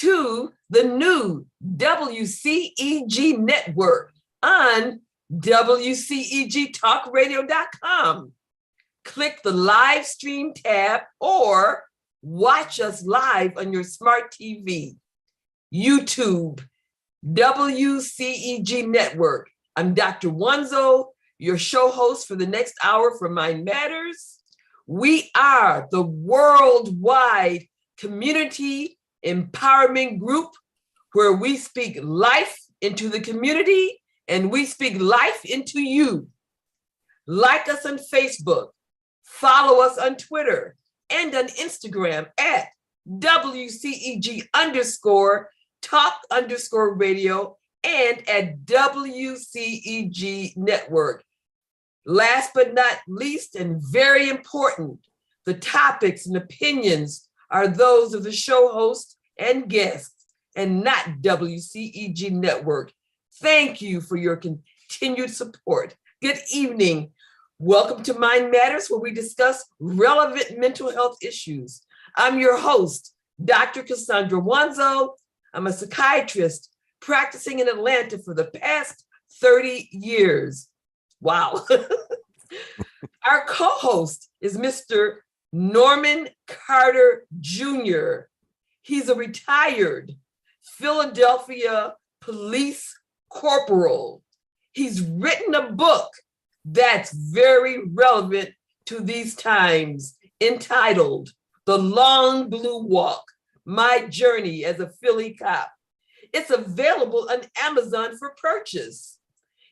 to the new WCEG Network on WCEG Talk Radio.com. Click the live stream tab or watch us live on your smart TV. YouTube, WCEG Network. I'm Dr. Wanzo, your show host for the next hour for Mind Matters. We are the worldwide community empowerment group where we speak life into the community and we speak life into you. Like us on Facebook, follow us on Twitter and on Instagram at WCEG_talk_radio and at WCEG Network. Last but not least, and very important, the topics and opinions are those of the show host and guests and not WCEG Network. Thank you for your continued support. Good evening. Welcome to Mind Matters, where we discuss relevant mental health issues. I'm your host, Dr. Cassandra Wanzo. I'm a psychiatrist practicing in Atlanta for the past 30 years. Wow. Our co-host is Mr. Norman Carter Jr. He's a retired Philadelphia police corporal. He's written a book that's very relevant to these times, entitled The Long Blue Walk, My Journey as a Philly Cop. It's available on Amazon for purchase.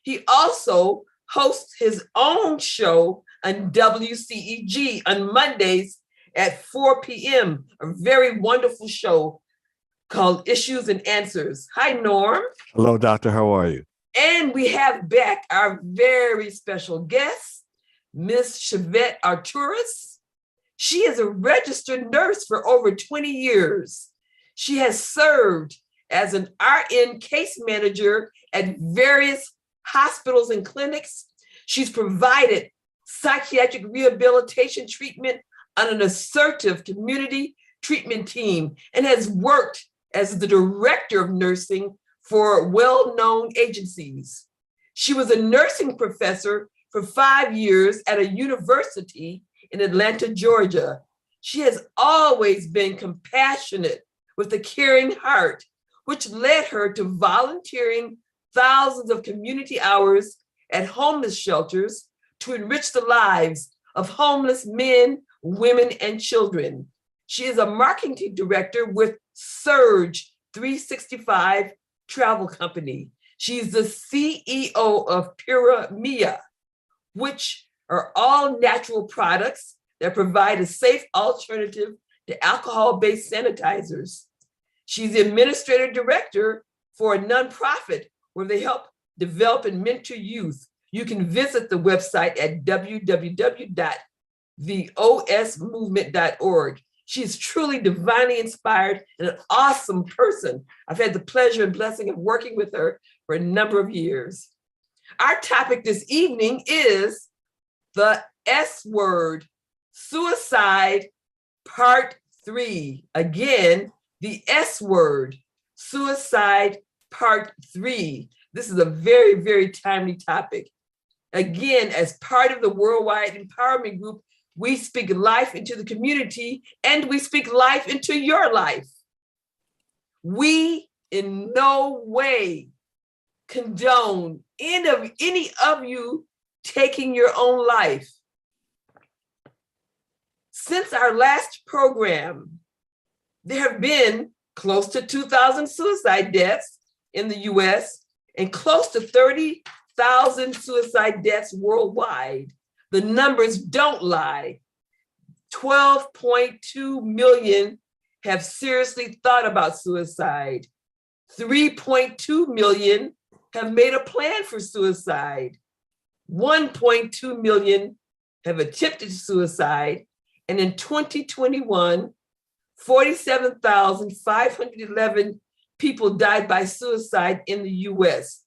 He also hosts his own show on WCEG on Mondays at 4 p.m., a very wonderful show called Issues and Answers. Hi, Norm. Hello, doctor. How are you? And we have back our very special guest, Miss Shavett Athouris. She is a registered nurse for over 20 years. She has served as an RN case manager at various hospitals and clinics. She's provided psychiatric rehabilitation treatment on an assertive community treatment team and has worked as the director of nursing for well-known agencies. She was a nursing professor for 5 years at a university in Atlanta, Georgia. She has always been compassionate with a caring heart, which led her to volunteering thousands of community hours at homeless shelters to enrich the lives of homeless men, women, and children. She is a marketing director with Surge 365 Travel Company. She's the CEO of Pura Mia, which are all natural products that provide a safe alternative to alcohol-based sanitizers. She's the administrative director for a nonprofit where they help develop and mentor youth. You can visit the website at www.theosmovement.org. She's truly divinely inspired and an awesome person. I've had the pleasure and blessing of working with her for a number of years. Our topic this evening is the S word, suicide, part 3. Again, the S word, suicide, part 3. This is a very, very timely topic. Again, as part of the Worldwide Empowerment Group, we speak life into the community and we speak life into your life. We in no way condone any of you taking your own life. Since our last program, there have been close to 2,000 suicide deaths in the US and close to 30,000 suicide deaths worldwide. The numbers don't lie. 12.2 million have seriously thought about suicide. 3.2 million have made a plan for suicide. 1.2 million have attempted suicide. And in 2021, 47,511 people died by suicide in the US.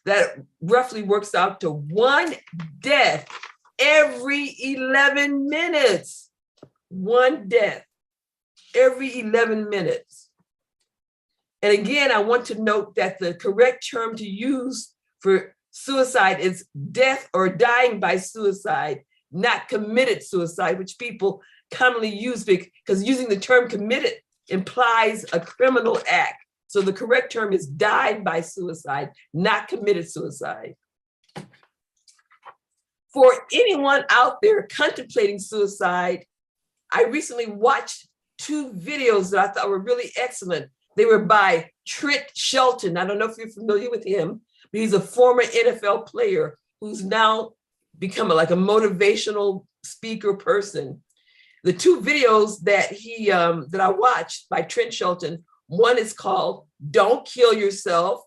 That roughly works out to one death every 11 minutes. One death every 11 minutes. And again, I want to note that the correct term to use for suicide is death or dying by suicide, not committed suicide, which people commonly use because using the term committed implies a criminal act. So the correct term is died by suicide, not committed suicide. For anyone out there contemplating suicide, I recently watched 2 videos that I thought were really excellent. They were by Trent Shelton. I don't know if you're familiar with him, but he's a former NFL player who's now become like a motivational speaker person. The 2 videos that that I watched by Trent Shelton, one is called "Don't Kill Yourself,"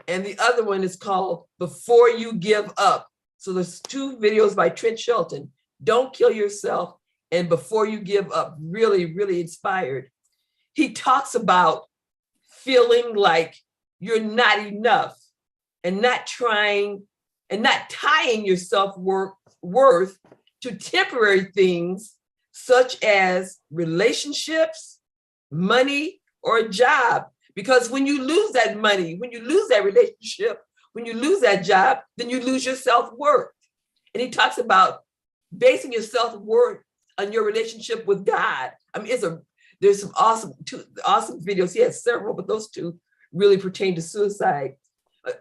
and the other one is called "Before You Give Up." So there's 2 videos by Trent Shelton, "Don't Kill Yourself" and "Before You Give Up." Really, really inspired. He talks about feeling like you're not enough and not trying and not tying your self-worth to temporary things such as relationships, money, or a job. Because when you lose that money, when you lose that relationship, when you lose that job, then you lose your self-worth. And he talks about basing your self-worth on your relationship with God. I mean, there's some awesome videos. He has several, but those 2 really pertain to suicide.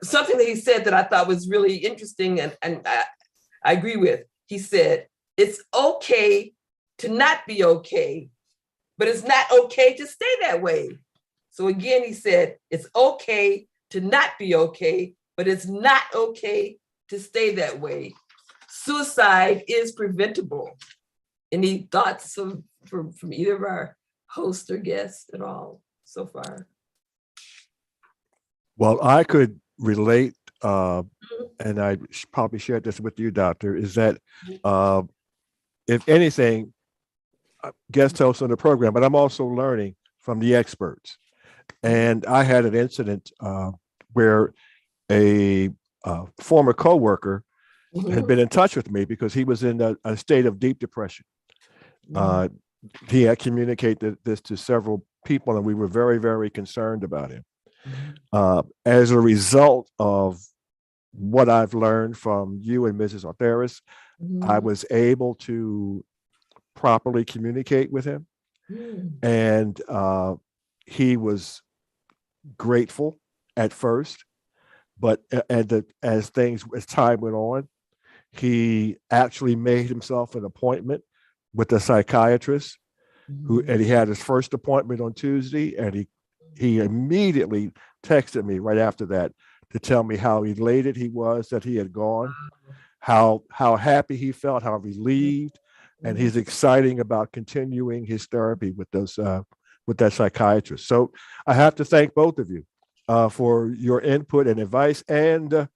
Something that he said that I thought was really interesting and I agree with. He said, it's okay to not be okay, but it's not okay to stay that way. So again, he said, it's okay to not be okay, but it's not okay to stay that way. Suicide is preventable. Any thoughts from either of our hosts or guests at all so far? Well, I could relate, and I probably shared this with you, Doctor, is that if anything, guest host on the program, but I'm also learning from the experts. And I had an incident where a former coworker had been in touch with me because he was in a state of deep depression. He had communicated this to several people, and we were very, very concerned about him. As a result of what I've learned from you and Mrs. Athouris, I was able to properly communicate with him, and he was grateful at first, but as time went on, he actually made himself an appointment with a psychiatrist and he had his first appointment on Tuesday, and he immediately texted me right after that to tell me how elated he was that he had gone, how happy he felt, how relieved, and he's excited about continuing his therapy with that psychiatrist. So I have to thank both of you for your input and advice and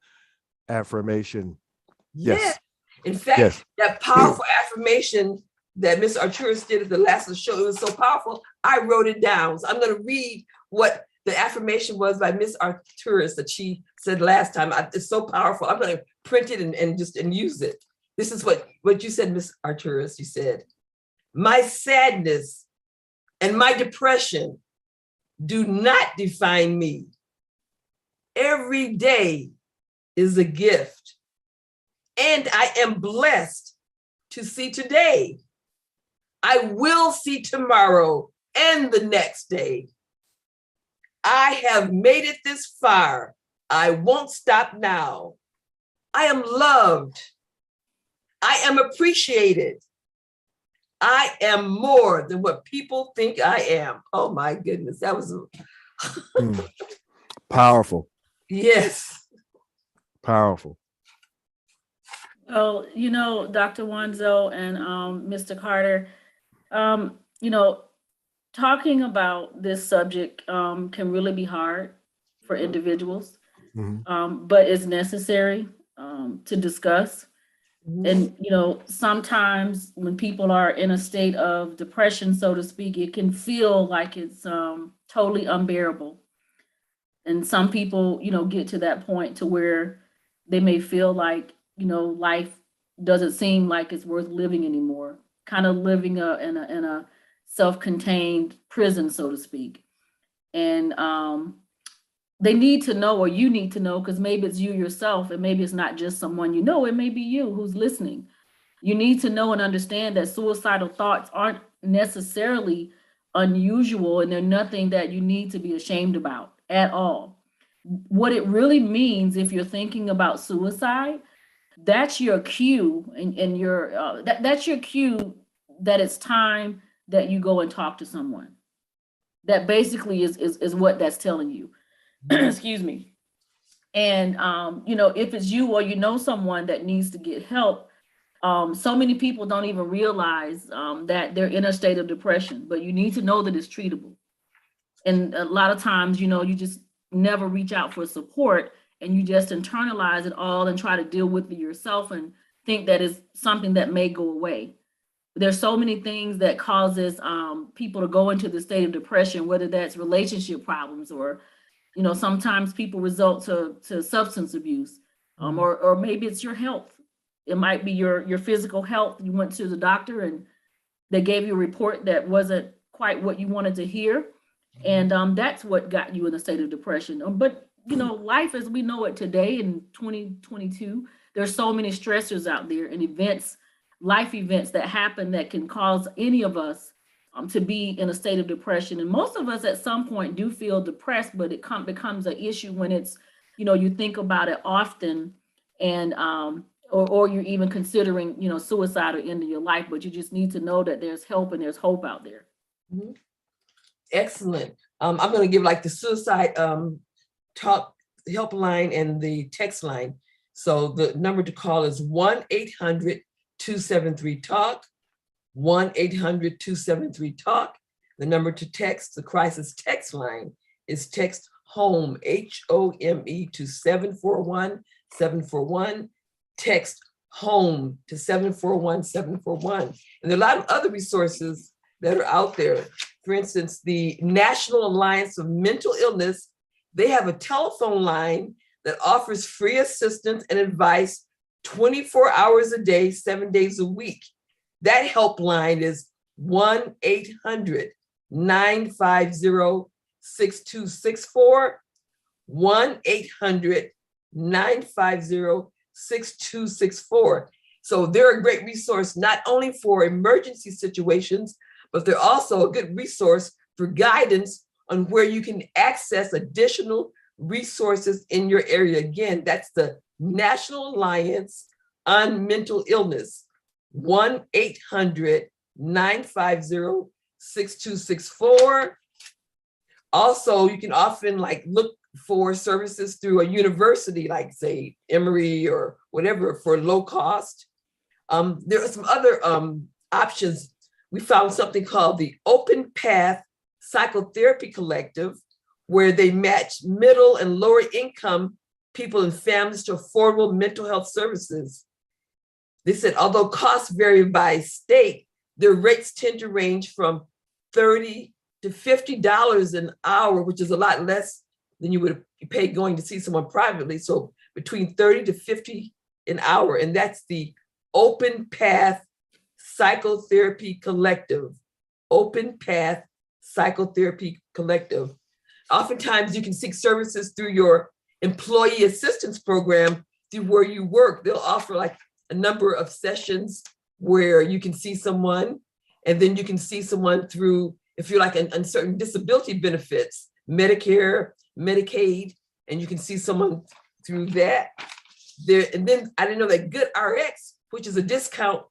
affirmation. Yes. In fact, that powerful affirmation that Ms. Athouris did at the last of the show, it was so powerful, I wrote it down. So I'm going to read what the affirmation was by Ms. Athouris that she said last time. It's so powerful. I'm going to print it and use it. This is what you said, Ms. Athouris. You said, my sadness and my depression do not define me. Every day is a gift, and I am blessed to see today. I will see tomorrow and the next day. I have made it this far. I won't stop now. I am loved. I am appreciated. I am more than what people think I am. Oh my goodness, that was powerful. Yes. Powerful. Oh, Dr. Wanzo and Mr. Carter, talking about this subject can really be hard for individuals, but it's necessary to discuss. And, sometimes when people are in a state of depression, so to speak, it can feel like it's totally unbearable. And some people, get to that point to where they may feel like, life doesn't seem like it's worth living anymore, kind of living in a self-contained prison, so to speak. And they need to know, or you need to know, because maybe it's you yourself, and maybe it's not just someone you know, it may be you who's listening. You need to know and understand that suicidal thoughts aren't necessarily unusual, and they're nothing that you need to be ashamed about at all. What it really means, if you're thinking about suicide, that's your cue, and your that's your cue that it's time that you go and talk to someone. That basically is what that's telling you. Excuse me. And you know, if it's you or you know someone that needs to get help, so many people don't even realize that they're in a state of depression, but you need to know that it's treatable. And a lot of times, you know, you just never reach out for support, and you just internalize it all and try to deal with it yourself and think that it's something that may go away. There's so many things that causes people to go into the state of depression, whether that's relationship problems, or, you know, sometimes people result to substance abuse, or maybe it's your health. It might be your physical health. You went to the doctor and they gave you a report that wasn't quite what you wanted to hear. And that's what got you in a state of depression. But, you know, life as we know it today in 2022, there's so many stressors out there and events, life events that happen that can cause any of us to be in a state of depression. And most of us at some point do feel depressed, but it becomes an issue when it's, you know, you think about it often, and or you're even considering, you know, suicide or ending your life. But you just need to know that there's help and there's hope out there. Mm-hmm. Excellent. I'm going to give like the suicide talk helpline and the text line. So the number to call is 1-800-273-TALK, 1-800-273-TALK. The number to text, the crisis text line, is text HOME, HOME, to 741-741. Text HOME to 741-741. And there are a lot of other resources that are out there. For instance, the National Alliance of Mental Illness, they have a telephone line that offers free assistance and advice 24 hours a day, 7 days a week. That helpline is 1-800-950-6264, 1-800-950-6264. So they're a great resource, not only for emergency situations, but they're also a good resource for guidance on where you can access additional resources in your area. Again, that's the National Alliance on Mental Illness, 1-800-950-6264. Also, you can often like look for services through a university, like say Emory or whatever, for low cost. There are some other options. We found something called the Open Path Psychotherapy Collective, where they match middle and lower income people and families to affordable mental health services. They said, although costs vary by state, their rates tend to range from $30 to $50 an hour, which is a lot less than you would pay going to see someone privately. So between $30 to $50 an hour, and that's the Open Path Psychotherapy Collective. Open Path Psychotherapy Collective. Oftentimes you can seek services through your employee assistance program through where you work. They'll offer like a number of sessions where you can see someone, and then you can see someone through, if you're like on certain disability benefits, Medicare, Medicaid, and you can see someone through that. There, and then I didn't know that Good RX, which is a discount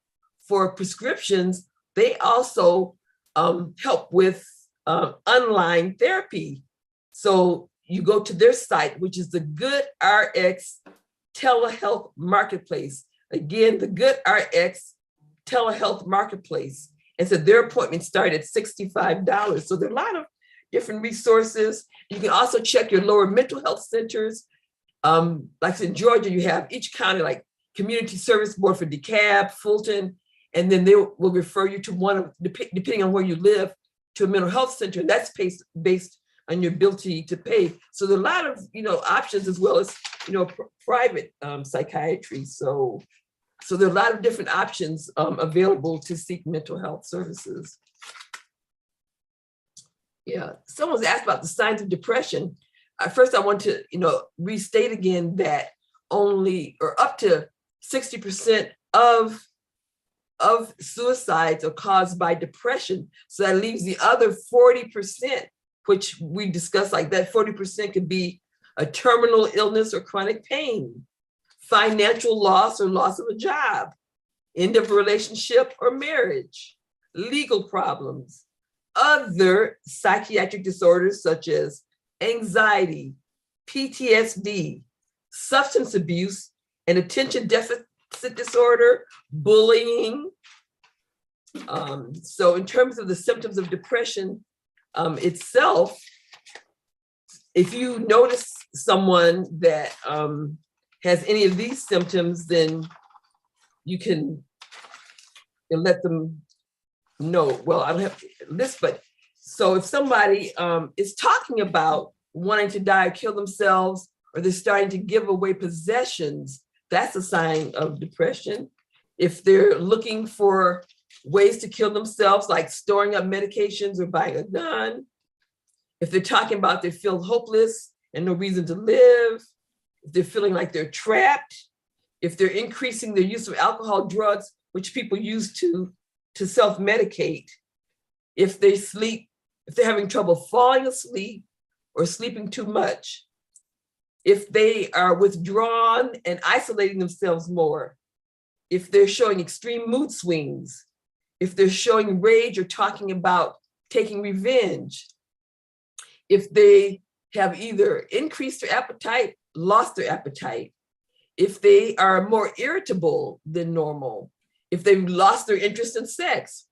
for prescriptions, they also help with online therapy. So you go to their site, which is the Good RX Telehealth Marketplace. Again, the Good RX Telehealth Marketplace. And so their appointments start at $65. So there are a lot of different resources. You can also check your lower mental health centers. Like in Georgia, you have each county, like Community Service Board for DeKalb, Fulton, and then they will refer you to one of, depending on where you live, to a mental health center. And that's based on your ability to pay. So there are a lot of, options, as well as, private psychiatry. So there are a lot of different options available to seek mental health services. Yeah. Someone's asked about the signs of depression. First, I want to, restate again that only or up to 60% of suicides are caused by depression. So that leaves the other 40%, which we discussed, like that 40% could be a terminal illness or chronic pain, financial loss or loss of a job, end of a relationship or marriage, legal problems, other psychiatric disorders such as anxiety, PTSD, substance abuse, and attention deficit disorder, bullying. So in terms of the symptoms of depression itself, if you notice someone that has any of these symptoms, then you can let them know. Well, I don't have a list, but so if somebody is talking about wanting to die or kill themselves, or they're starting to give away possessions, that's a sign of depression. If they're looking for ways to kill themselves, like storing up medications or buying a gun, if they're talking about they feel hopeless and no reason to live, if they're feeling like they're trapped, if they're increasing their use of alcohol, drugs, which people use to self-medicate, if they sleep, if they're having trouble falling asleep or sleeping too much, if they are withdrawn and isolating themselves more, if they're showing extreme mood swings, if they're showing rage or talking about taking revenge, if they have either increased their appetite, lost their appetite, if they are more irritable than normal, if they've lost their interest in sex,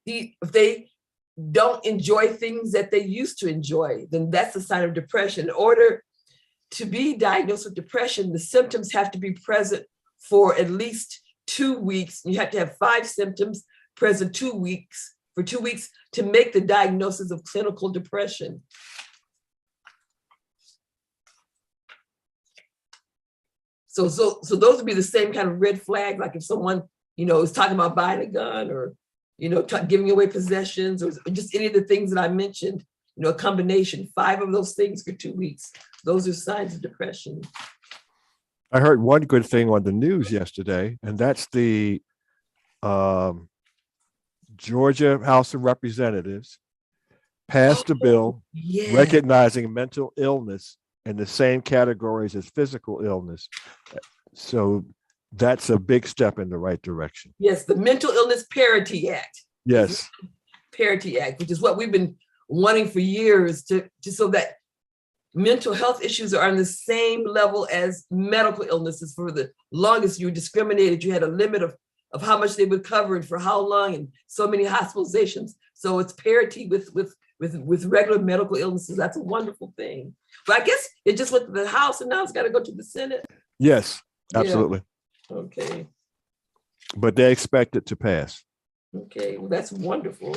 if they don't enjoy things that they used to enjoy, then that's a sign of depression. In order to be diagnosed with depression, the symptoms have to be present for at least 2 weeks. You have to have 5 symptoms present 2 weeks, for 2 weeks to make the diagnosis of clinical depression. So those would be the same kind of red flag, like if someone, is talking about buying a gun or, giving away possessions or just any of the things that I mentioned, a combination, 5 of those things for 2 weeks. Those are signs of depression. I heard one good thing on the news yesterday, and that's the Georgia House of Representatives passed a bill recognizing mental illness in the same categories as physical illness. So that's a big step in the right direction. Yes, the Mental Illness Parity Act. Yes. Parity Act, which is what we've been wanting for years, to so that mental health issues are on the same level as medical illnesses. For the longest, you were discriminated. You had a limit of how much they would cover and for how long, and so many hospitalizations. So it's parity with regular medical illnesses. That's a wonderful thing. But I guess it just went to the House and now it's got to go to the Senate. Yes, absolutely. Yeah. Okay. But they expect it to pass. Okay, well, that's wonderful.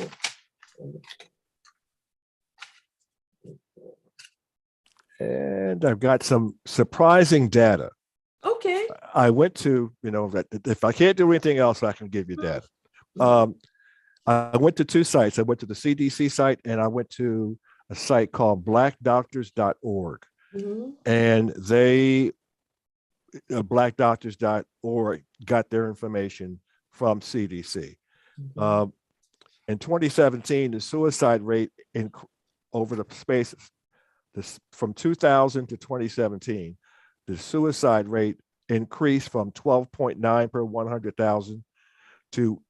And I've got some surprising data. Okay. I went to, that if I can't do anything else, I can give you data. I went to 2 sites. I went to the CDC site and I went to a site called blackdoctors.org. Mm-hmm. And they, blackdoctors.org, got their information from CDC. Mm-hmm. In 2017, the suicide rate over the space from 2000 to 2017, the suicide rate increased from 12.9 per 100,000 to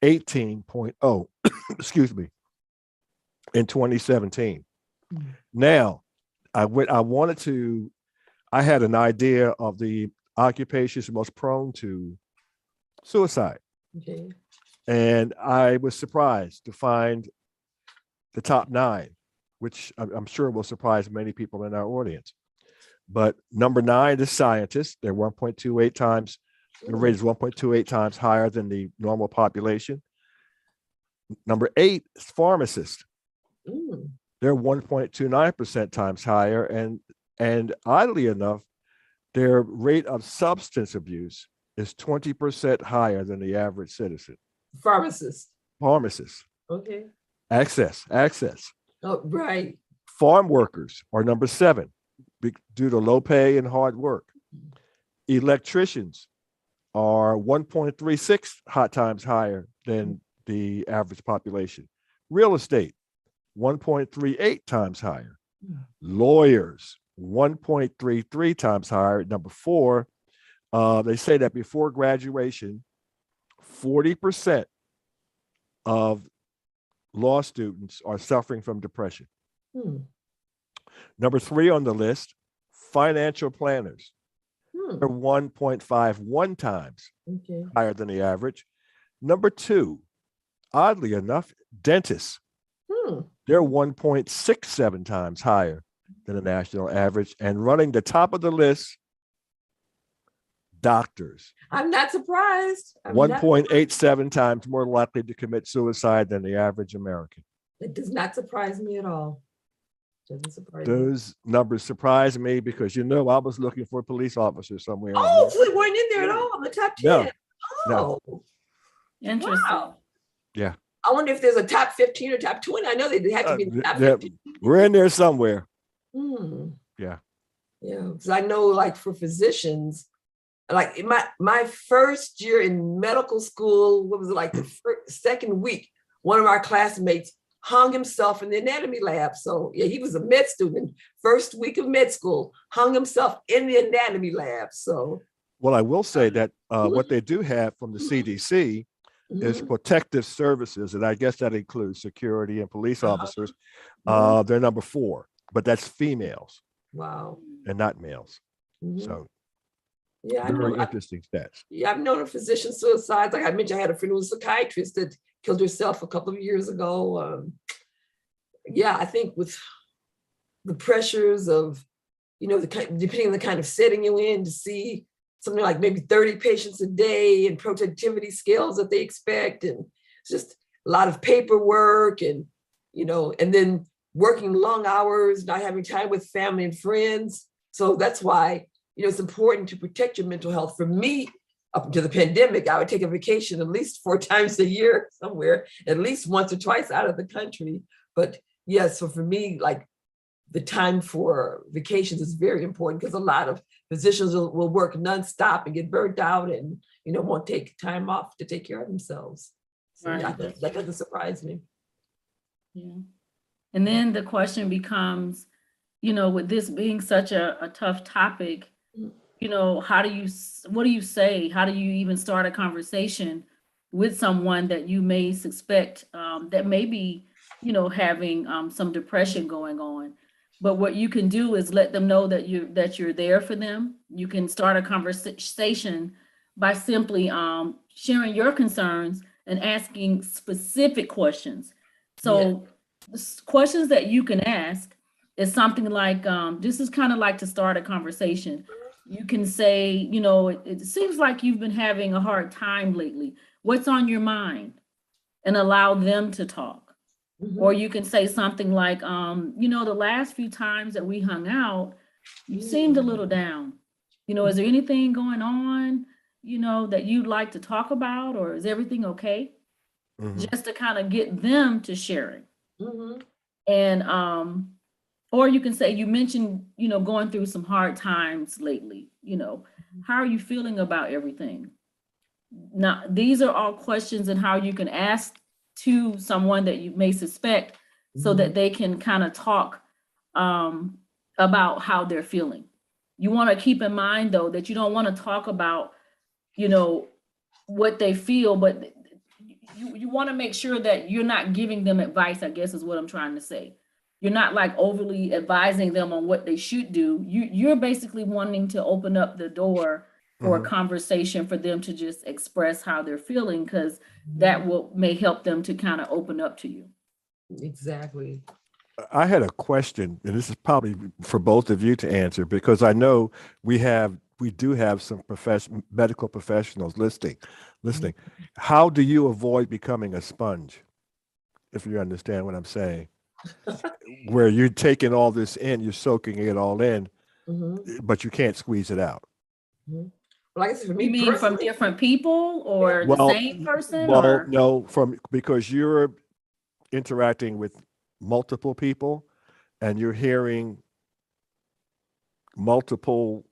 18.0, excuse me, in 2017. Mm-hmm. Now, I had an idea of the occupations most prone to suicide. Okay. And I was surprised to find the top 9, which I'm sure will surprise many people in our audience. But number 9 is scientists. They're 1.28 times, the rate is 1.28 times higher than the normal population. Number 8 is pharmacists. They're 1.29% times higher. And oddly enough, their rate of substance abuse is 20% higher than the average citizen. Pharmacists. Okay. Access. Oh, right. Farm workers are number 7 due to low pay and hard work. Electricians are 1.36 times higher than the average population. Real estate, 1.38 times higher. Lawyers, 1.33 times higher. Number 4, they say that before graduation, 40% of law students are suffering from depression. Number 3 on the list, financial planners. They're 1.51 times higher than the average. Number 2, oddly enough, dentists. They're 1.67 times higher than the national average. And running the top of the list, doctors. I'm not surprised. 1.87 times more likely to commit suicide than the average American. It does not surprise me at all. Doesn't surprise me. Those numbers surprise me because, I was looking for a police officer somewhere. Oh, so they weren't in there at all in the top 10. No. Interesting. Wow. Yeah. I wonder if there's a top 15 or top 20. I know they have to be in the top 15. We're in there somewhere. Yeah. Yeah. Because I know, like, for physicians, like in my first year in medical school, what was it, like the second week, one of our classmates hung himself in the anatomy lab. So yeah, he was a med student, first week of med school, hung himself in the anatomy lab. So, well, I will say that what they do have from the CDC is protective services, and I guess that includes security and police officers. They're number 4, but that's females. Wow. And not males. So yeah, very interesting stats. Yeah, I've known of physician suicides. Like I mentioned, I had a friend who was a psychiatrist that killed herself a couple of years ago. Yeah, I think with the pressures of, depending on the kind of setting you're in, to see something like maybe 30 patients a day and productivity scales that they expect. And it's just a lot of paperwork and, and then working long hours, not having time with family and friends. So that's why, it's important to protect your mental health. For me, up until the pandemic, I would take a vacation at least 4 times a year somewhere, at least once or twice out of the country. But yes, so for me, like the time for vacations is very important because a lot of physicians will work nonstop and get burnt out and, won't take time off to take care of themselves. So Right. yeah, that doesn't surprise me. Yeah. And then the question becomes, with this being such a tough topic, what do you say? How do you even start a conversation with someone that you may suspect that may be, having some depression going on? But what you can do is let them know that you're there for them. You can start a conversation by simply sharing your concerns and asking specific questions. So questions that you can ask is something like, this is kind of like to start a conversation. You can say, it seems like you've been having a hard time lately. What's on your mind? And allow them to talk. Or you can say something like, the last few times that we hung out, you seemed a little down. Is there anything going on, that you'd like to talk about, or is everything okay? Just to kind of get them to sharing. And, or you can say, you mentioned, going through some hard times lately, how are you feeling about everything? Now, these are all questions and how you can ask to someone that you may suspect so that they can kind of talk about how they're feeling. You want to keep in mind, though, that you don't want to talk about, what they feel, but you want to make sure that you're not giving them advice, I guess is what I'm trying to say. You're not like overly advising them on what they should do. You're basically wanting to open up the door for a conversation for them to just express how they're feeling, because that may help them to kind of open up to you. Exactly. I had a question, and this is probably for both of you to answer, because I know we do have some medical professionals listening. How do you avoid becoming a sponge? If you understand what I'm saying. Where you're taking all this in, you're soaking it all in, but you can't squeeze it out. Well, I guess for me, you mean from different people or the same person? Well, no, because you're interacting with multiple people and you're hearing multiple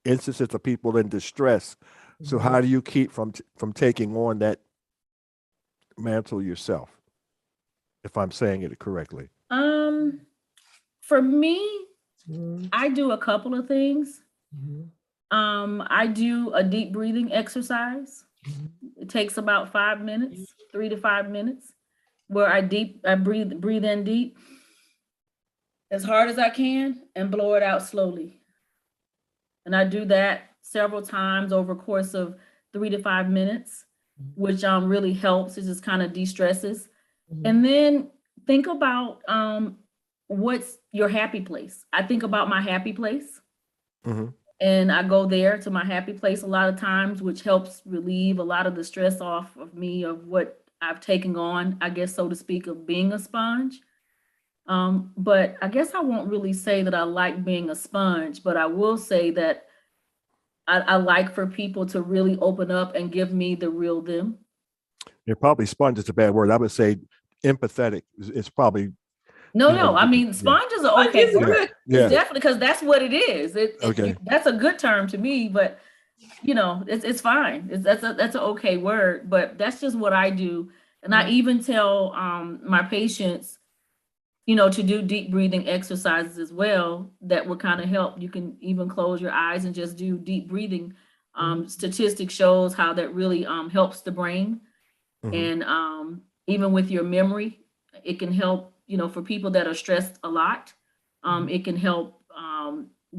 instances of people in distress. So how do you keep from taking on that mantle yourself, if I'm saying it correctly? For me, I do a couple of things. I do a deep breathing exercise. It takes about 5 minutes, 3 to 5 minutes, where I breathe in deep as hard as I can and blow it out slowly. And I do that several times over a course of 3 to 5 minutes, which really helps. It just kind of de-stresses. And then think about what's your happy place. I think about my happy place. And I go there to my happy place a lot of times, which helps relieve a lot of the stress off of me of what I've taken on, I guess, so to speak, of being a sponge. But I guess I won't really say that I like being a sponge, but I will say that I like for people to really open up and give me the real them. Yeah, probably sponge is a bad word. I would say empathetic is probably. No. I mean, sponge is an okay word. Yeah. It's definitely, because that's what it is. That's a good term to me, but it's fine. That's an okay word, but that's just what I do. And I even tell my patients, to do deep breathing exercises as well that will kind of help. You can even close your eyes and just do deep breathing. Statistic shows how that really helps the brain. And even with your memory, it can help, for people that are stressed a lot. It can help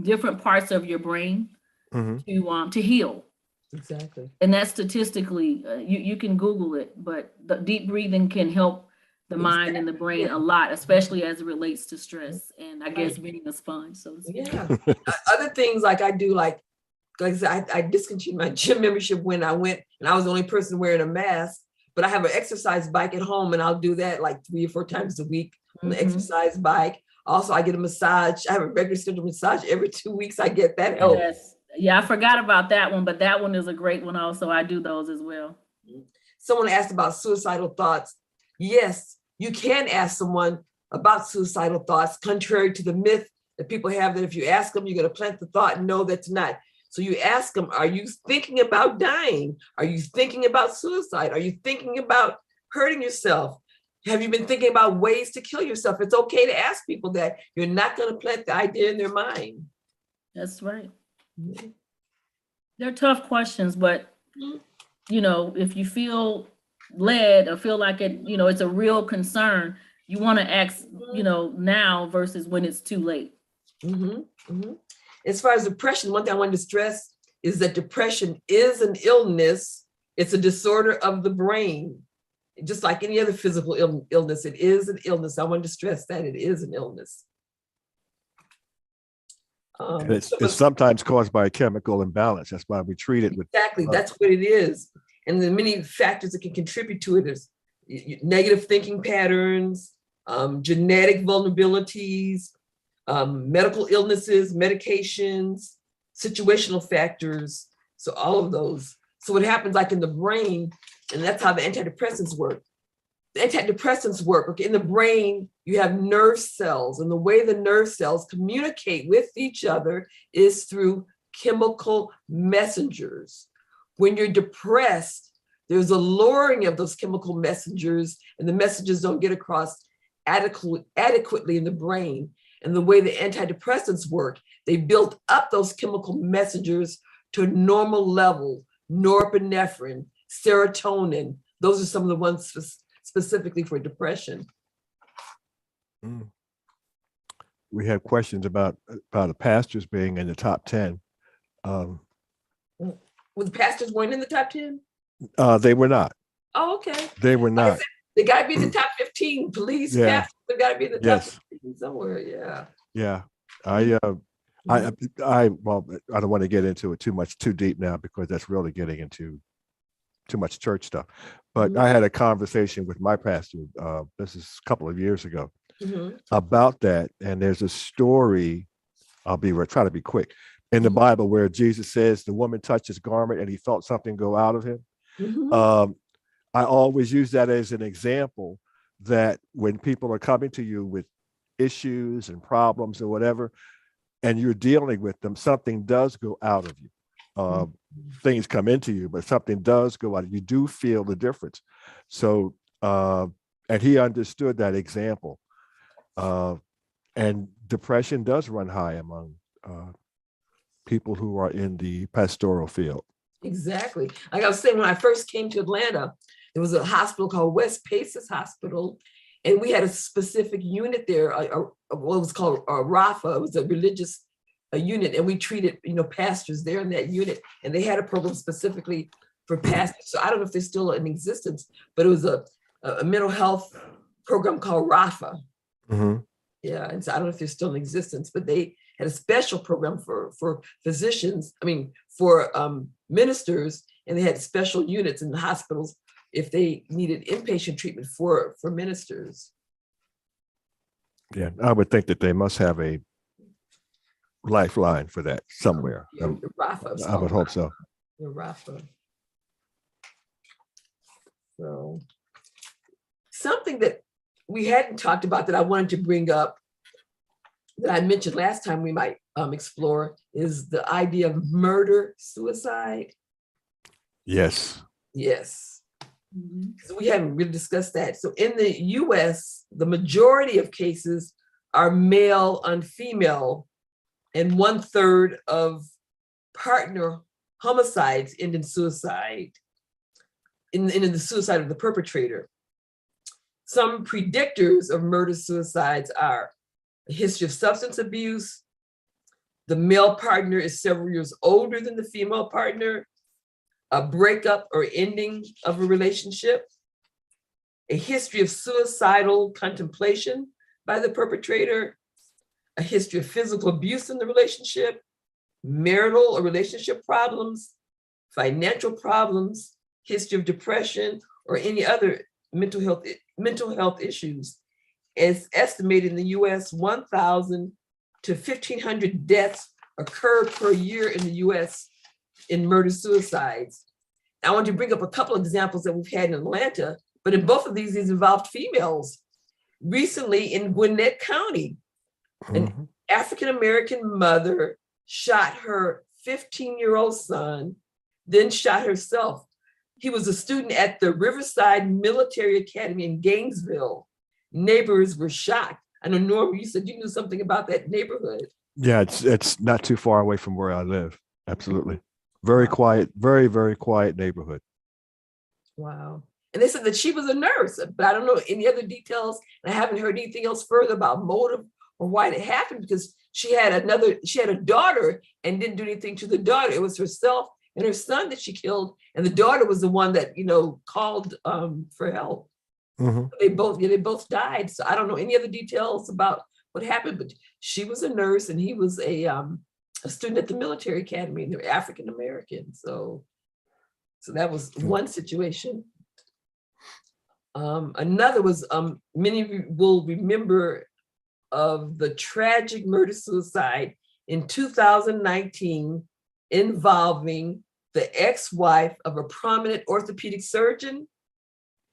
different parts of your brain to heal. Exactly. And that's statistically, you can Google it, but the deep breathing can help the mind and the brain a lot, especially as it relates to stress and I guess being a sponge. So other things like I do, like I said, I discontinued my gym membership when I went, and I was the only person wearing a mask. But I have an exercise bike at home, and I'll do that like 3 or 4 times a week on the exercise bike. Also, I get a massage. I have a regular scheduled massage every 2 weeks. I get that help. Yes. Yeah, I forgot about that one, but that one is a great one also. I do those as well. Someone asked about suicidal thoughts. Yes, you can ask someone about suicidal thoughts, contrary to the myth that people have that if you ask them, you're going to plant the thought. No, that's not. So you ask them, are you thinking about dying? Are you thinking about suicide? Are you thinking about hurting yourself? Have you been thinking about ways to kill yourself? It's okay to ask people that. You're not going to plant the idea in their mind. That's right. They're tough questions, but if you feel led or feel like it, it's a real concern, you want to ask, now versus when it's too late. As far as depression, one thing I wanted to stress is that depression is an illness. It's a disorder of the brain. Just like any other physical illness, it is an illness. I wanted to stress that it is an illness. It's sometimes caused by a chemical imbalance. That's why we treat it with. Exactly, that's what it is. And the many factors that can contribute to it is negative thinking patterns, genetic vulnerabilities, medical illnesses, medications, situational factors. So all of those. So what happens like in the brain, and that's how the antidepressants work. The antidepressants work. Okay, in the brain, you have nerve cells, and the way the nerve cells communicate with each other is through chemical messengers. When you're depressed, there's a lowering of those chemical messengers, and the messages don't get across adequately in the brain. And the way the antidepressants work, they build up those chemical messengers to a normal level, norepinephrine, serotonin. Those are some of the ones specifically for depression. We have questions about the pastors being in the top 10. Were the pastors weren't in the top 10? They were not. Oh, okay. They were not. They got to be in the top 15. Police, pastors, they got to be in the top 15 somewhere. Yeah. Yeah. Well, I don't want to get into it too deep now, because that's really getting into too much church stuff. But I had a conversation with my pastor, this is a couple of years ago, about that. And there's a story, try to be quick, in the Bible where Jesus says the woman touched his garment and he felt something go out of him. I always use that as an example that when people are coming to you with issues and problems or whatever, and you're dealing with them, something does go out of you. Things come into you, but something does go out. You do feel the difference. So, and he understood that example. And depression does run high among people who are in the pastoral field. Exactly. Like I was saying, when I first came to Atlanta, there was a hospital called West Paces Hospital, and we had a specific unit there, what was called RAFA. It was a religious unit, and we treated, pastors there in that unit, and they had a program specifically for pastors. So I don't know if they're still in existence, but it was a mental health program called RAFA. Mm-hmm. Yeah, and so I don't know if they're still in existence, but they had a special program for physicians, for ministers, and they had special units in the hospitals if they needed inpatient treatment for ministers. Yeah, I would think that they must have a lifeline for that somewhere. RAFA, I would hope so. RAFA. So something that we hadn't talked about that I wanted to bring up, that I mentioned last time we might explore, is the idea of murder-suicide. Yes. Yes. Because we haven't really discussed that. So in the US, the majority of cases are male on female, and 1/3 of partner homicides end in suicide, in the suicide of the perpetrator. Some predictors of murder-suicides are a history of substance abuse, the male partner is several years older than the female partner, a breakup or ending of a relationship, a history of suicidal contemplation by the perpetrator, a history of physical abuse in the relationship, marital or relationship problems, financial problems, history of depression, or any other mental health issues. It's estimated in the US 1,000 to 1,500 deaths occur per year in the US in murder-suicides. I want to bring up a couple of examples that we've had in Atlanta, but in both of these involved females. Recently in Gwinnett County, an African-American mother shot her 15-year-old son, then shot herself. He was a student at the Riverside Military Academy in Gainesville. Neighbors were shocked. I know, Norm, you said you knew something about that neighborhood. Yeah, it's not too far away from where I live. Absolutely. Very quiet, very, very quiet neighborhood. Wow. And they said that she was a nurse, but I don't know any other details. And I haven't heard anything else further about motive or why it happened, because she had a daughter and didn't do anything to the daughter. It was herself and her son that she killed. And the daughter was the one that, called for help. They both died. So I don't know any other details about what happened, but she was a nurse and he was a student at the military academy, and they're African American. So that was one situation. Another was, many of you will remember of the tragic murder-suicide in 2019 involving the ex-wife of a prominent orthopedic surgeon.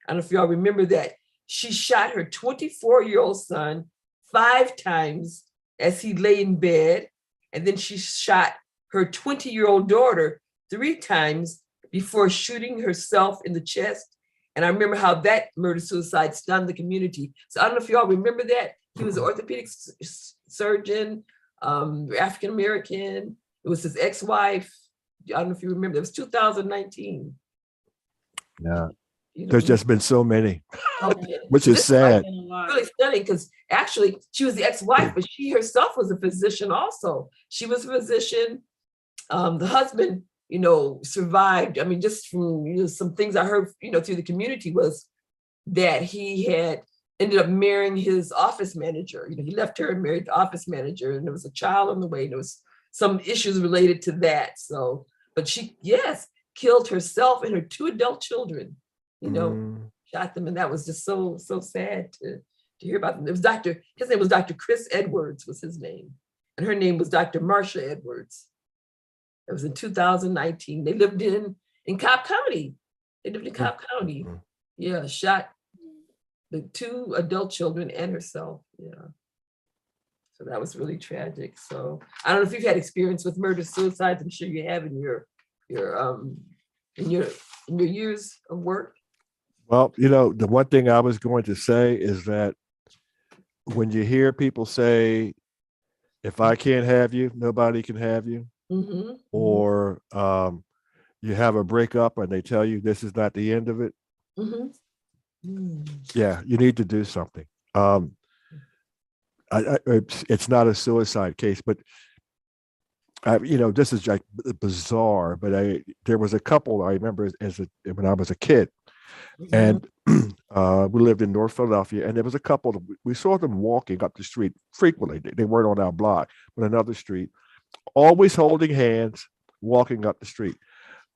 I don't know if y'all remember that. She shot her 24-year-old son 5 times as he lay in bed, and then she shot her 20-year-old daughter 3 times before shooting herself in the chest. And I remember how that murder-suicide stunned the community. So I don't know if y'all remember that. He was an orthopedic surgeon, African-American. It was his ex-wife. I don't know if you remember. It was 2019. Yeah. There's just been so many, which is sad. Really stunning, because actually she was the ex-wife, but she herself was a physician also. She was a physician. The husband, survived. I mean, just from some things I heard, through the community, was that he had ended up marrying his office manager. He left her and married the office manager, and there was a child on the way. And there was some issues related to that. So, but she, killed herself and her 2 adult children. Shot them, and that was just so sad to hear about them. It was his name was Dr. Chris Edwards was his name, and her name was Dr. Marsha Edwards. It was in 2019. They lived in Cobb County. Yeah, shot the 2 adult children and herself. Yeah. So that was really tragic. So I don't know if you've had experience with murder suicides. I'm sure you have in your years of work. Well, the one thing I was going to say is that when you hear people say, if I can't have you, nobody can have you, or you have a breakup and they tell you this is not the end of it. Yeah, you need to do something. It's not a suicide case, but this is like bizarre. But there was a couple I remember when I was a kid, and we lived in North Philadelphia, and there was a couple. We saw them walking up the street frequently. They weren't on our block, but another street, always holding hands, walking up the street.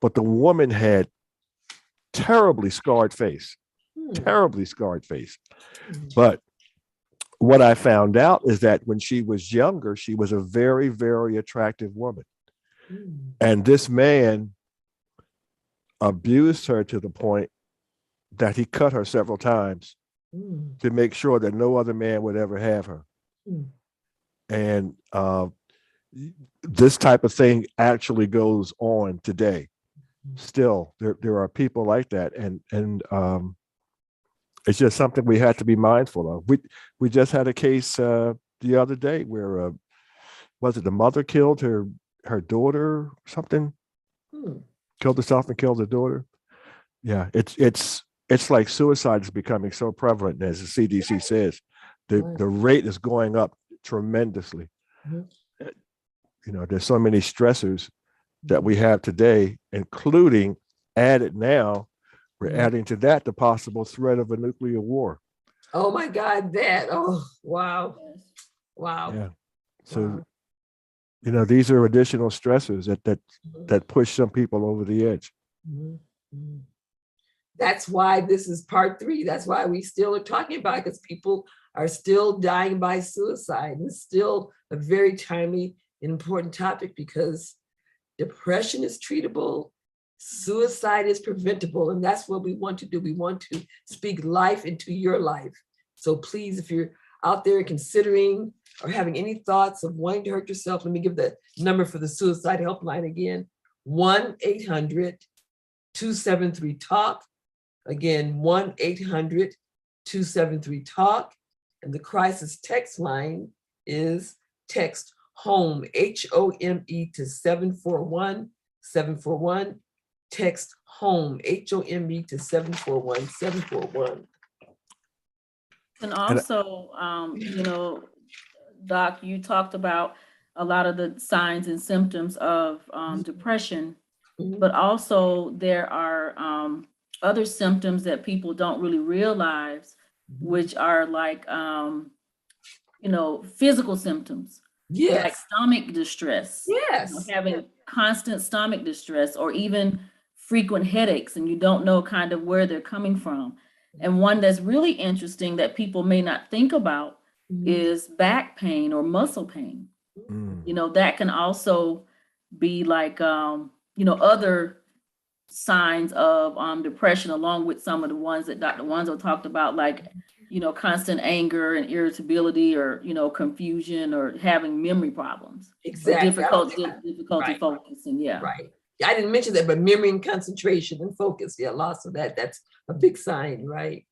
But the woman had terribly scarred face. But what I found out is that when she was younger, she was a very, very attractive woman. And this man abused her to the point that he cut her several times to make sure that no other man would ever have her. And this type of thing actually goes on today. Still, there are people like that. And it's just something we had to be mindful of. We just had a case the other day where was it the mother killed her daughter or something? Killed herself and killed her daughter. Yeah, it's like suicide is becoming so prevalent, as the CDC says. The rate is going up tremendously. There's so many stressors that we have today, including added now. We're adding to that the possible threat of a nuclear war. Oh my God, that. Oh, wow. Wow. Yeah. So, these are additional stressors that push some people over the edge. That's why this is part 3. That's why we still are talking about it, because people are still dying by suicide. And it's still a very timely, important topic, because depression is treatable. Suicide is preventable, and that's what we want to do. We want to speak life into your life. So please, if you're out there considering or having any thoughts of wanting to hurt yourself, let me give the number for the suicide helpline again: 1-800-273-TALK. Again, 1-800-273-TALK. And the crisis text line is text HOME, HOME, to 741-741. Text HOME, HOME, to 741-741. And also, Doc, you talked about a lot of the signs and symptoms of depression, but also there are other symptoms that people don't really realize, which are like, physical symptoms. Yes. Like stomach distress. Yes. Having constant stomach distress, or even frequent headaches, and you don't know kind of where they're coming from. And one that's really interesting that people may not think about is back pain or muscle pain. That can also be like, other signs of depression, along with some of the ones that Dr. Wanzo talked about, like, constant anger and irritability, or, confusion, or having memory problems. Exactly. Difficulty focusing. Yeah. Right. I didn't mention that, but memory and concentration and focus. Yeah, loss of that. That's a big sign, right?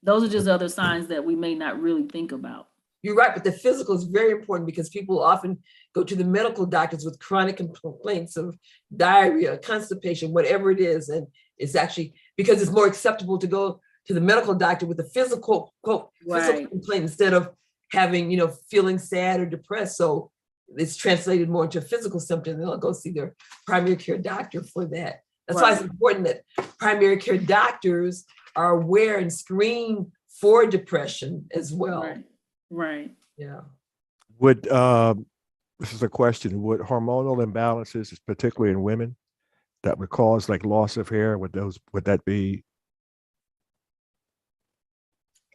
Those are just other signs that we may not really think about. You're right, but the physical is very important, because people often go to the medical doctors with chronic complaints of diarrhea, constipation, whatever it is. And it's actually because it's more acceptable to go to the medical doctor with a physical complaint instead of having, feeling sad or depressed. So it's translated more into a physical symptom. They'll go see their primary care doctor for that. That's why it's important that primary care doctors are aware and screen for depression as well. Right. Yeah. Would this is a question: would hormonal imbalances, particularly in women, that would cause like loss of hair, would that be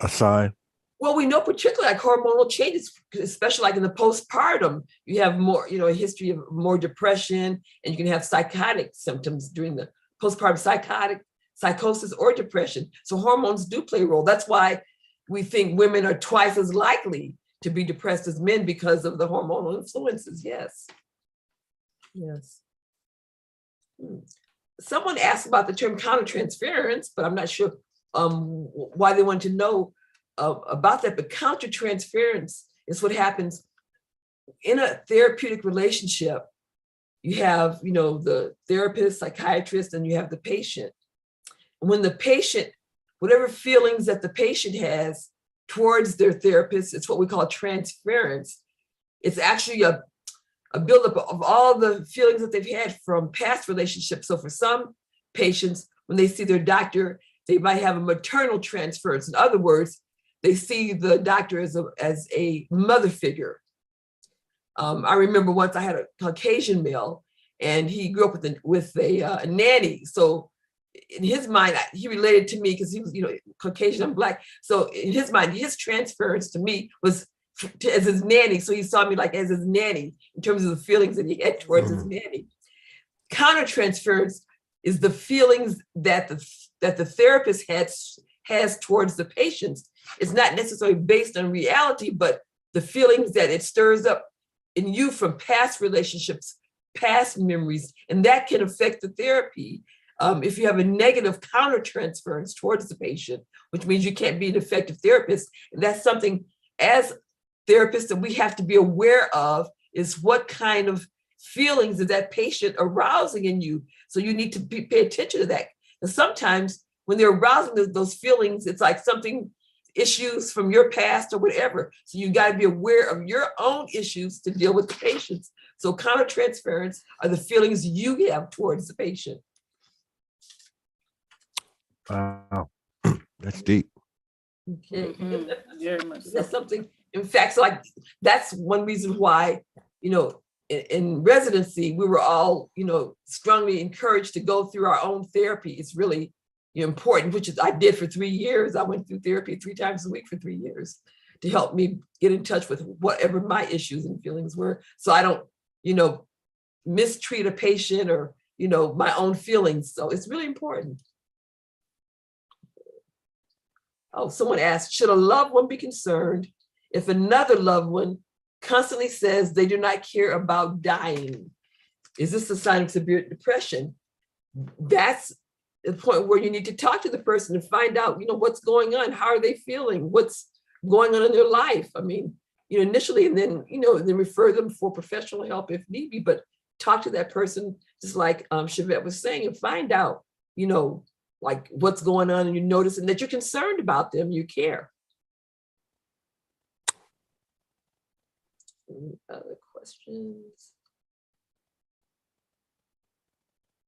a sign? Well, we know particularly like hormonal changes, especially like in the postpartum, you have more, a history of more depression, and you can have psychotic symptoms during the postpartum, psychotic psychosis or depression. So hormones do play a role. That's why we think women are twice as likely to be depressed as men because of the hormonal influences. Yes. Yes. Someone asked about the term counter-transference, but I'm not sure why they want to know about that. But counter-transference is what happens in a therapeutic relationship. You have, the therapist, psychiatrist, and you have the patient. When the patient, whatever feelings that the patient has towards their therapist, it's what we call transference. It's actually a buildup of all the feelings that they've had from past relationships. So for some patients, when they see their doctor, they might have a maternal transference. In other words, they see the doctor as a mother figure. I remember once I had a Caucasian male, and he grew up with a nanny. So in his mind, he related to me because he was, Caucasian, I'm Black. So in his mind, his transference to me was as his nanny. So he saw me like as his nanny in terms of the feelings that he had towards his nanny. Counter-transference is the feelings that the therapist has towards the patients. It's not necessarily based on reality, but the feelings that it stirs up in you from past relationships, past memories, and that can affect the therapy. If you have a negative counter-transference towards the patient, which means you can't be an effective therapist, and that's something as therapists that we have to be aware of, is what kind of feelings is that patient arousing in you. So you need to pay attention to that. And sometimes when they're arousing those feelings, it's like something, issues from your past or whatever. So you got to be aware of your own issues to deal with the patients. So counter-transference are the feelings you have towards the patient. Wow, that's deep. Okay. Very much so. That's something, in fact, so that's one reason why, in residency, we were all, strongly encouraged to go through our own therapy. It's really important, which is I did for 3 years. I went through therapy 3 times a week for 3 years to help me get in touch with whatever my issues and feelings were. So I don't, mistreat a patient or, my own feelings. So it's really important. Oh, someone asked, should a loved one be concerned if another loved one constantly says they do not care about dying? Is this a sign of severe depression? That's the point where you need to talk to the person and find out, what's going on. How are they feeling? What's going on in their life? I mean, initially, and then, then refer them for professional help if need be, but talk to that person, just like Shavett was saying, and find out, like what's going on, and you notice and that you're concerned about them, you care. Any other questions?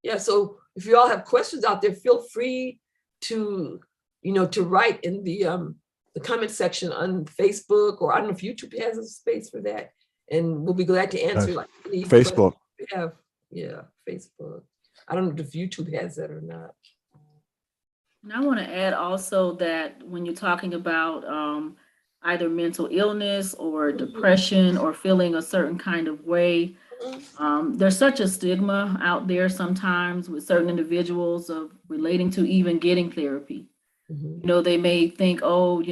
Yeah, so if you all have questions out there, feel free to, to write in the comment section on Facebook, or I don't know if YouTube has a space for that, and we'll be glad to answer like any Facebook. we have. Yeah, Facebook. I don't know if YouTube has that or not. And I want to add also that when you're talking about either mental illness or depression or feeling a certain kind of way, there's such a stigma out there sometimes with certain individuals of relating to even getting therapy. They may think, oh,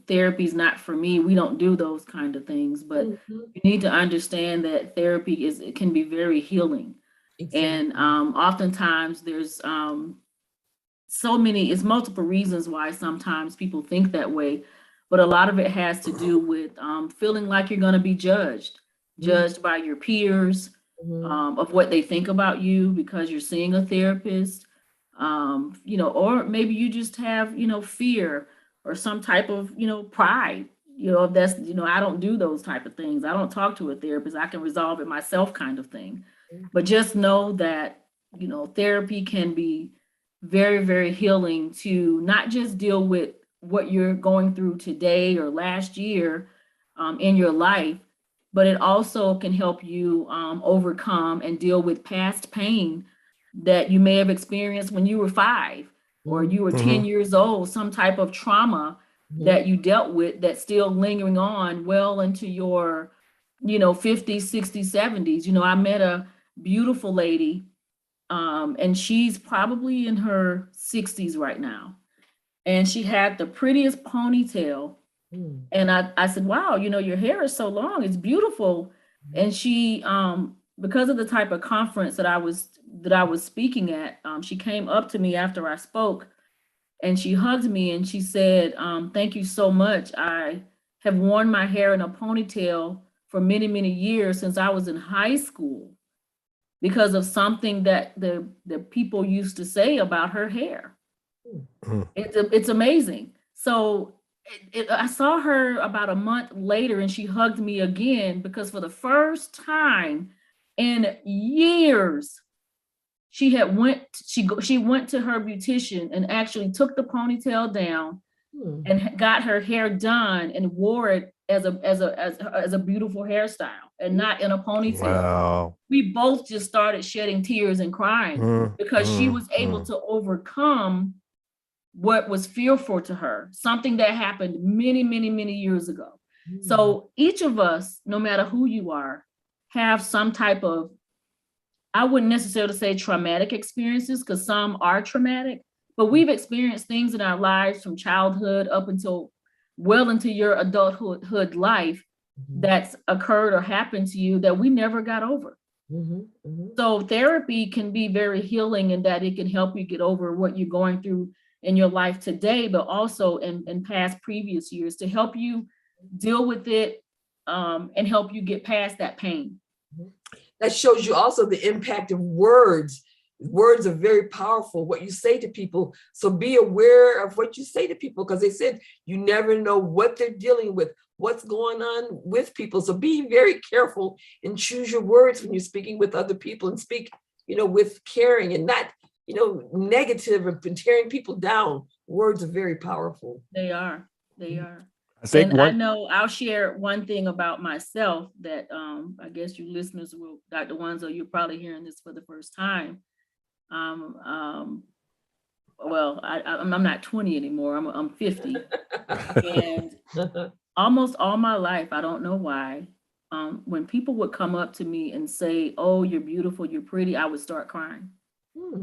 therapy is not for me. We don't do those kind of things. But you need to understand that therapy it can be very healing. Exactly. And oftentimes there's it's multiple reasons why sometimes people think that way, but a lot of it has to do with feeling like you're going to be judged by your peers, of what they think about you because you're seeing a therapist, or maybe you just have, fear or some type of, pride, that's, I don't do those type of things. I don't talk to a therapist. I can resolve it myself kind of thing. But just know that, therapy can be very, very healing to not just deal with what you're going through today or last year in your life, but it also can help you overcome and deal with past pain that you may have experienced when you were 5 or you were 10 years old, some type of trauma that you dealt with that's still lingering on well into your, 50s, 60s, 70s. I met a beautiful lady And she's probably in her 60s right now. And she had the prettiest ponytail. And I said, wow, your hair is so long. It's beautiful. And she, because of the type of conference that I was speaking at, she came up to me after I spoke and she hugged me and she said, thank you so much. I have worn my hair in a ponytail for many, many years since I was in high school because of something that the people used to say about her hair. It's amazing. So I saw her about a month later and she hugged me again because for the first time in years, she went to her beautician and actually took the ponytail down and got her hair done and wore it as a beautiful hairstyle and not in a ponytail. Wow. We both just started shedding tears and crying because she was able to overcome what was fearful to her, something that happened many, many, many years ago. So each of us, no matter who you are, have some type of, I wouldn't necessarily say traumatic experiences because some are traumatic, but we've experienced things in our lives from childhood up until well into your adulthood life that's occurred or happened to you that we never got over. So therapy can be very healing in that it can help you get over what you're going through in your life today, but also in past previous years to help you deal with it and help you get past that pain. That shows you also the impact of words. Words are very powerful, what you say to people. So be aware of what you say to people, because they said you never know what they're dealing with, what's going on with people. So be very careful and choose your words when you're speaking with other people and speak, with caring and not, negative and tearing people down. Words are very powerful. They are. I know I'll share one thing about myself that I guess you listeners will, Dr. Wanzo, you're probably hearing this for the first time. Well, I'm not 20 anymore. I'm 50. And almost all my life, I don't know why, when people would come up to me and say, oh, you're beautiful, you're pretty, I would start crying.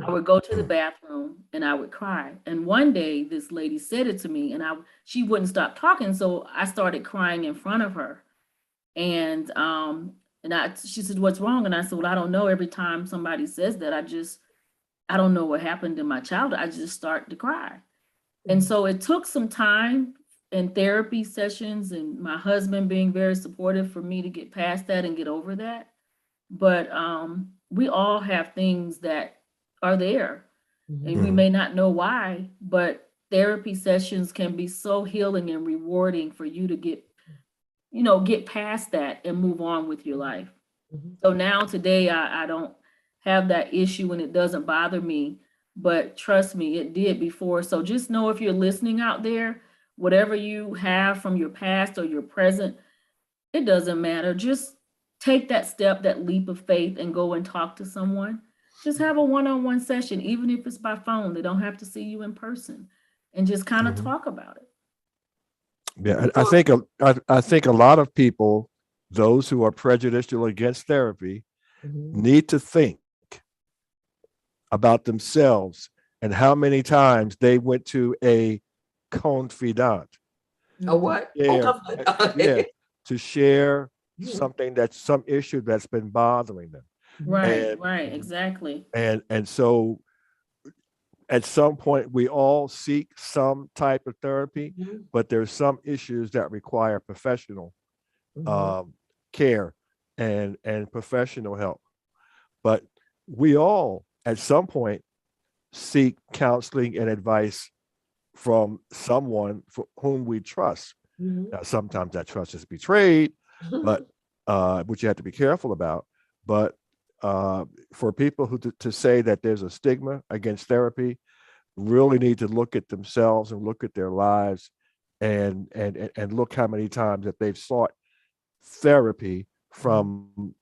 I would go to the bathroom and I would cry. And one day this lady said it to me and she wouldn't stop talking. So I started crying in front of her. And she said, what's wrong? And I said, well, I don't know. Every time somebody says that, I don't know what happened in my childhood. I just start to cry. And so it took some time in therapy sessions and my husband being very supportive for me to get past that and get over that. But we all have things that are there and we may not know why, but therapy sessions can be so healing and rewarding for you to get past that and move on with your life. So now today I don't have that issue and it doesn't bother me, but trust me, it did before. So just know if you're listening out there, whatever you have from your past or your present, it doesn't matter. Just take that step, that leap of faith and go and talk to someone. Just have a one-on-one session, even if it's by phone. They don't have to see you in person and just kind of talk about it. Yeah, I think a lot of people, those who are prejudicial against therapy, need to think about themselves and how many times they went to a confidant. A what? To share something some issue that's been bothering them. Right, exactly. And so at some point we all seek some type of therapy, but there's some issues that require professional care and professional help. But we all at some point seek counseling and advice from someone for whom we trust. Now, sometimes that trust is betrayed, but which you have to be careful about. But for people who to say that there's a stigma against therapy, really need to look at themselves and look at their lives and look how many times that they've sought therapy from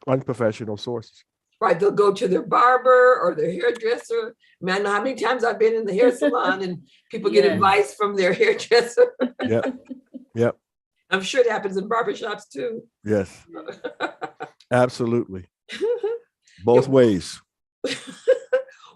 unprofessional sources. Right, they'll go to their barber or their hairdresser. Man, I know how many times I've been in the hair salon and people get advice from their hairdresser. Yep. I'm sure it happens in barbershops too. Yes, absolutely. Both ways.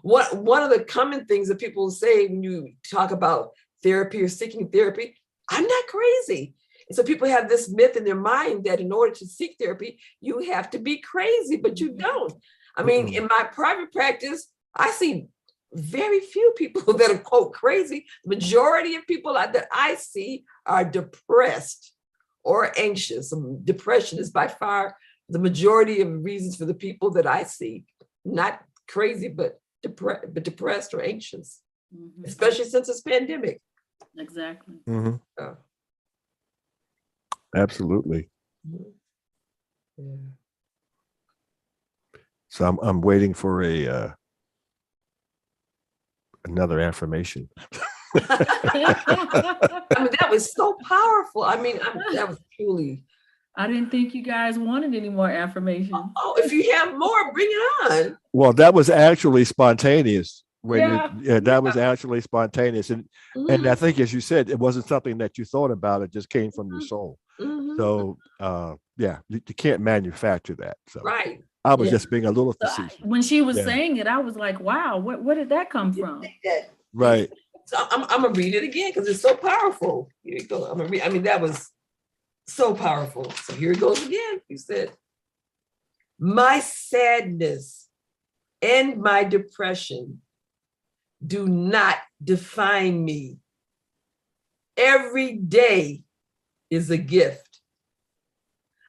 One of the common things that people say when you talk about therapy or seeking therapy, I'm not crazy. And so people have this myth in their mind that in order to seek therapy, you have to be crazy, but you don't. I mean, in my private practice, I see very few people that are quote crazy. The majority of people that I see are depressed or anxious. Depression is by far the majority of reasons for the people that I see, not crazy, but depressed or anxious, especially since this pandemic. Exactly. Absolutely. Yeah. So I'm waiting for another affirmation. I mean, that was so powerful. I mean, that was truly. I didn't think you guys wanted any more affirmation. Oh, if you have more, bring it on. Well, that was actually spontaneous. That was actually spontaneous. And I think, as you said, it wasn't something that you thought about. It just came from your soul. So, you can't manufacture that. So right. I was just being a little facetious. When she was saying it, I was like, wow, where did that come from? Right. So I'm going to read it again because it's so powerful. Here you go. I'm going to read. I mean, that was so powerful. So here it goes again. You said, my sadness and my depression do not define me. Every day is a gift.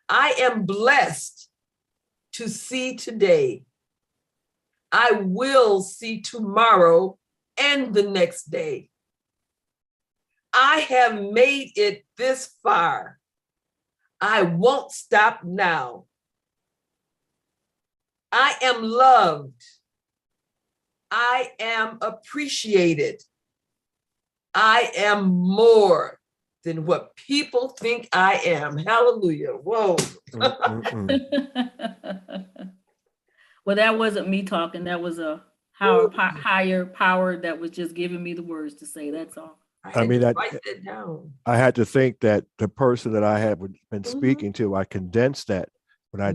I am blessed to see today. I will see tomorrow and the next day. I have made it this far. I won't stop now. I am loved. I am appreciated. I am more than what people think I am. Hallelujah. Whoa. Well, that wasn't me talking. That was a higher power that was just giving me the words to say. That's all. I mean, write that down. I had to think that the person that I had been speaking to, I condensed that when I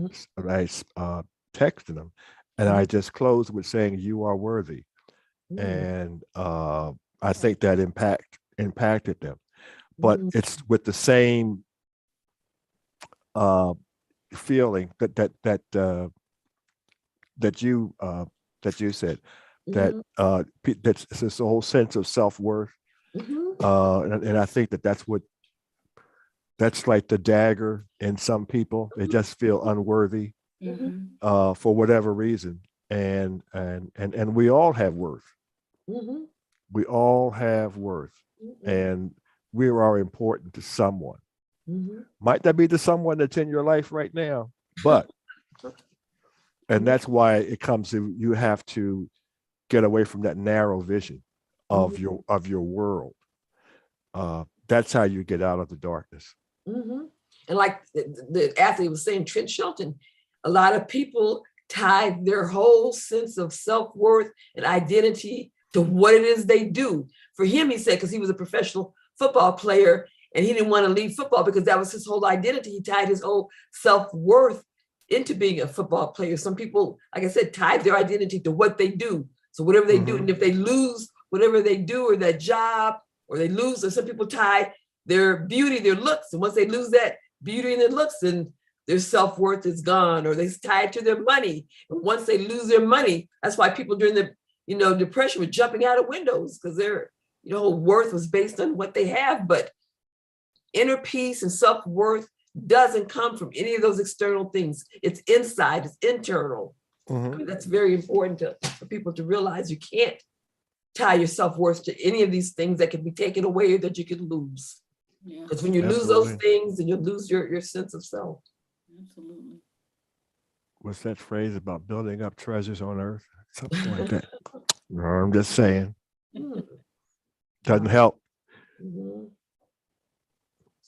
texted them, and I just closed with saying, "You are worthy," and I think that impacted them. But it's with the same feeling that you said, that that's this whole sense of self-worth. And I think that's like the dagger in some people. They just feel unworthy for whatever reason. And we all have worth. We all have worth. And we are important to someone. Might not be the someone that's in your life right now, but and that's why it comes to, you have to get away from that narrow vision of your world. That's how you get out of the darkness. And like the athlete was saying, Trent Shelton, a lot of people tie their whole sense of self-worth and identity to what it is they do. For him, he said, because he was a professional football player and he didn't want to leave football because that was his whole identity. He tied his whole self-worth into being a football player. Some people, like I said, tie their identity to what they do. So whatever they do, and if they lose whatever they do or that job, or they lose, or some people tie their beauty, their looks. And once they lose that beauty and their looks, then their self-worth is gone, or they tie it to their money. And once they lose their money, that's why people during the depression were jumping out of windows, because their whole worth was based on what they have. But inner peace and self-worth doesn't come from any of those external things. It's inside, it's internal. I mean, that's very important for people to realize. You can't tie your self-worth to any of these things that can be taken away or that you can lose. Because when you lose those things, then you lose your sense of self. Absolutely. What's that phrase about building up treasures on earth? Something like that. No, I'm just saying. Doesn't help.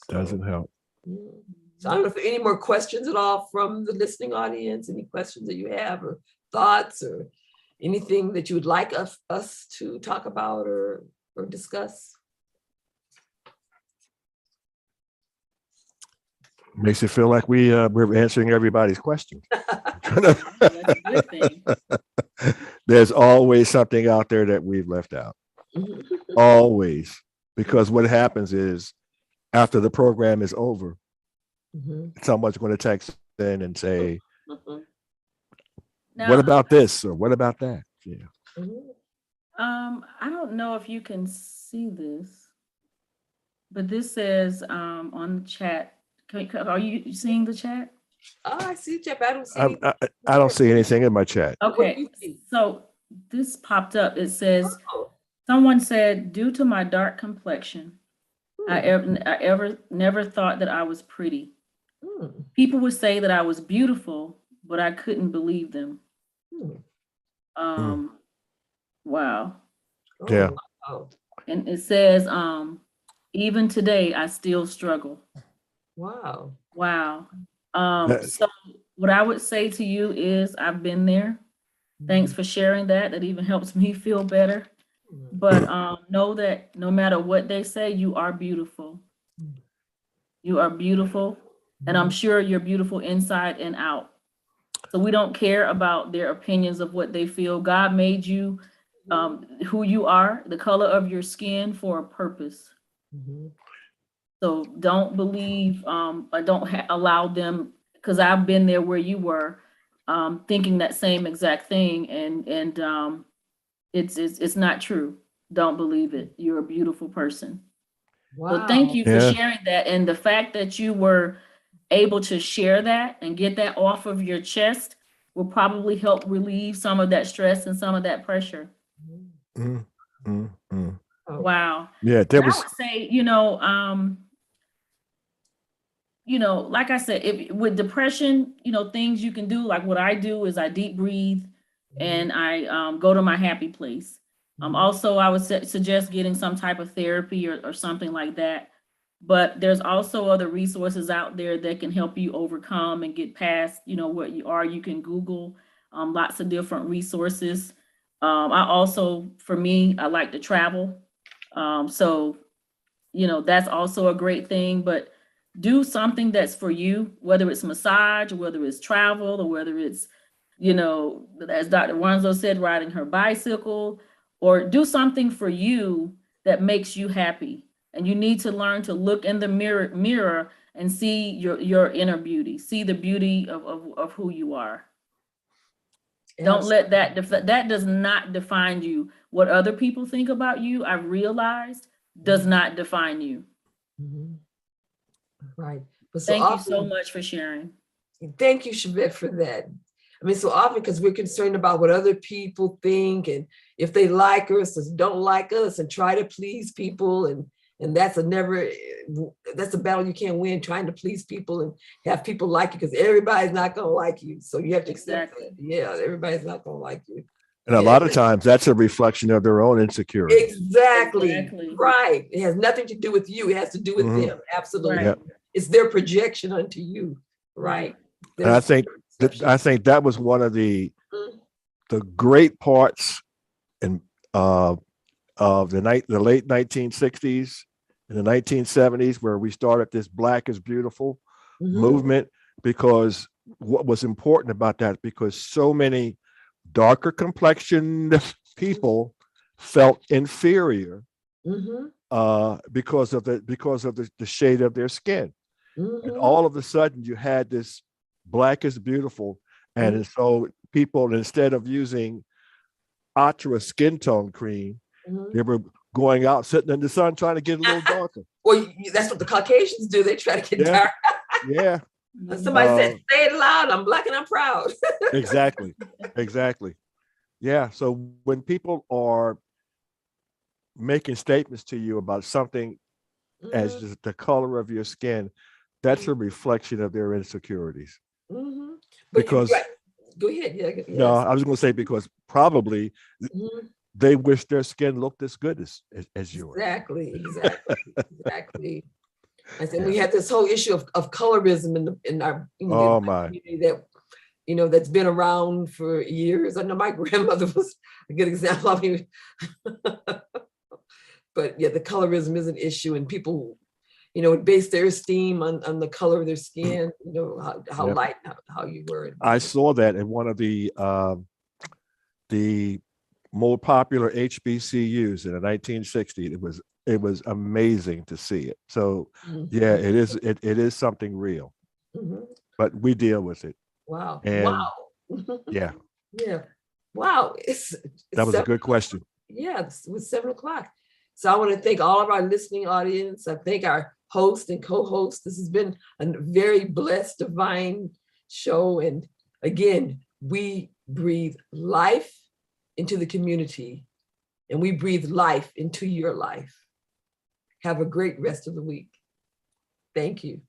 Doesn't help. So I don't know if there are any more questions at all from the listening audience, any questions that you have or thoughts or anything that you would like us to talk about or discuss. Makes it feel like we're answering everybody's questions. That's a good thing. there's always something out there that we've left out. Always. Because what happens is after the program is over, someone's going to text in and say, Now, what about this or what about that? Yeah. I don't know if you can see this, but this says on the chat. Are you seeing the chat? Oh, I see, Jeff. I don't see. I don't see anything in my chat. Okay, so this popped up. It says, someone said, due to my dark complexion, I never thought that I was pretty. People would say that I was beautiful, but I couldn't believe them. Wow. Yeah. And it says, even today, I still struggle. Wow. Wow. So what I would say to you is I've been there. Thanks for sharing that. That even helps me feel better. But know that no matter what they say, you are beautiful. You are beautiful. And I'm sure you're beautiful inside and out. So we don't care about their opinions of what they feel. God made you who you are, the color of your skin, for a purpose. So don't believe, or don't allow them, because I've been there where you were, thinking that same exact thing, and it's not true. Don't believe it. You're a beautiful person. Wow. So thank you for sharing that, and the fact that you were able to share that and get that off of your chest will probably help relieve some of that stress and some of that pressure. Wow. Yeah, I would say, like I said, with depression, things you can do, like what I do is I deep breathe and I go to my happy place. Also, I would suggest getting some type of therapy or something like that. But there's also other resources out there that can help you overcome and get past, what you are. You can Google lots of different resources. For me, I like to travel. So, that's also a great thing, but do something that's for you, whether it's massage or whether it's travel or whether it's, as Dr. Wanzo said, riding her bicycle, or do something for you that makes you happy. And you need to learn to look in the mirror and see your inner beauty, see the beauty of who you are. Don't let that does not define you. What other people think about you, I've realized, does not define you. Right. But Thank you so much for sharing. Thank you, Shavett, for that. I mean, so often because we're concerned about what other people think and if they like us or don't like us, and try to please people, and that's a battle you can't win, trying to please people and have people like you, because everybody's not going to like you. So you have to accept that. Yeah, everybody's not going to like you. And a lot of times that's a reflection of their own insecurity. Exactly. Right. It has nothing to do with you. It has to do with them. Absolutely. Right. It's their projection onto you. Right. And I think that was one of the great parts of the late 1960s and the 1970s, where we started this Black is Beautiful movement, because what was important about that, because so many darker complexioned people felt inferior because of the shade of their skin. And all of a sudden you had this Black is Beautiful. And so people, instead of using Atra skin tone cream, they were going out, sitting in the sun, trying to get a little darker. Well, that's what the Caucasians do. They try to get dark. Yeah. Somebody said, say it loud, I'm Black and I'm proud. Exactly. Yeah. So when people are making statements to you about something as just the color of your skin, that's a reflection of their insecurities. Because go ahead. Yeah. Yes. No, I was going to say, because probably they wish their skin looked as good as yours. Exactly. I said we have this whole issue of colorism in our community that that's been around for years. I know my grandmother was a good example of it. But yeah, the colorism is an issue, and people would base their esteem on the color of their skin, how light, how you were. I saw that in one of the the more popular HBCUs in the 1960s. It was amazing to see it. So yeah, it is something real, but we deal with it. Wow. And yeah. Yeah. Wow. That was a good question. Yeah, it was 7:00. So I want to thank all of our listening audience. I thank our host and co-host. This has been a very blessed, divine show. And again, we breathe life into the community, and we breathe life into your life. Have a great rest of the week. Thank you.